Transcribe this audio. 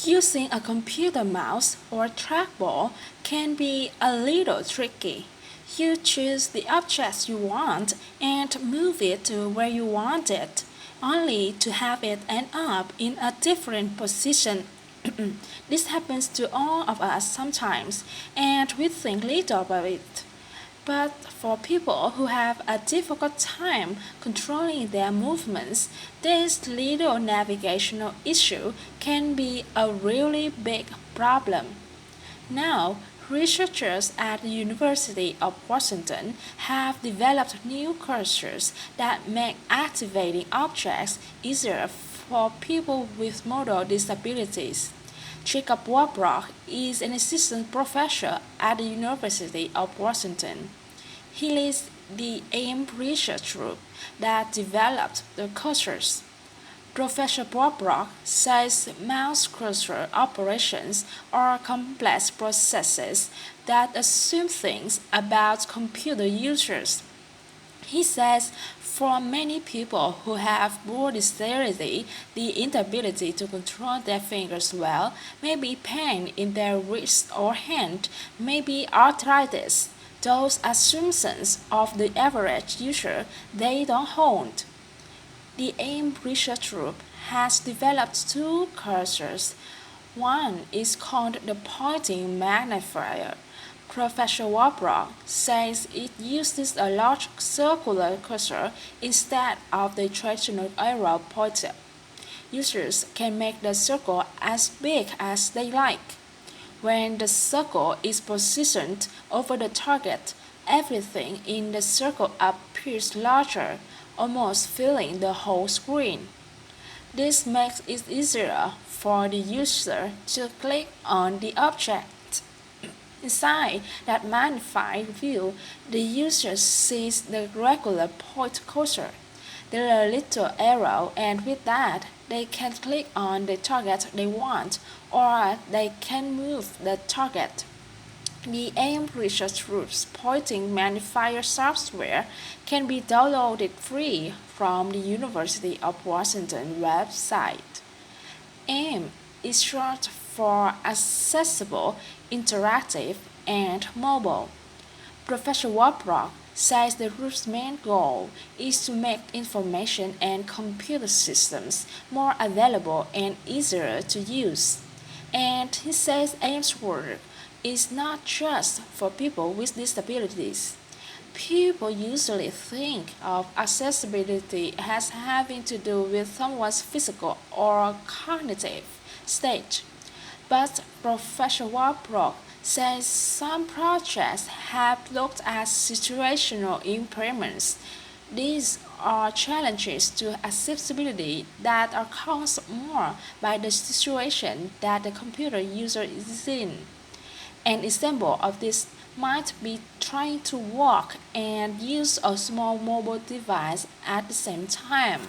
Using a computer mouse or trackball can be a little tricky. You choose the object you want and move it to where you want it, only to have it end up in a different position. This happens to all of us sometimes, and we think little about it. But for people who have a difficult time controlling their movements, this little navigational issue can be a really big problem. Now, researchers at the University of Washington have developed new cursors that make activating objects easier for people with motor disabilities. Jacob Warbrock is an assistant professor at the University of Washington. He leads the AIM research group that developed the cursors. Professor Warbrock says mouse cursor operations are complex processes that assume things about computer users. He says for many people who have poor dexterity, the inability to control their fingers well may be pain in their wrist or hand, may be arthritis. Those assumptions of the average user they don't hold. The AIM research group has developed two cursors. One is called the pointing magnifier. Professor Warbrock says it uses a large circular cursor instead of the traditional arrow pointer. Users can make the circle as big as they like. When the circle is positioned over the target, everything in the circle appears larger, almost filling the whole screen. This makes it easier for the user to click on the object. Inside that magnified view, the user sees the regular point cursor, the little arrow, and with that, they can click on the target they want, or they can move the target. The AIM Research Group's pointing magnifier software can be downloaded free from the University of Washington website. AIM is short for Accessible, Interactive, and Mobile. Professor Warbrock says the group's main goal is to make information and computer systems more available and easier to use. And he says AIM's work is not just for people with disabilities. People usually think of accessibility as having to do with someone's physical or cognitive state. But Professor Warbrock says some projects have looked at situational impairments. These are challenges to accessibility that are caused more by the situation that the computer user is in. An example of this might be trying to walk and use a small mobile device at the same time.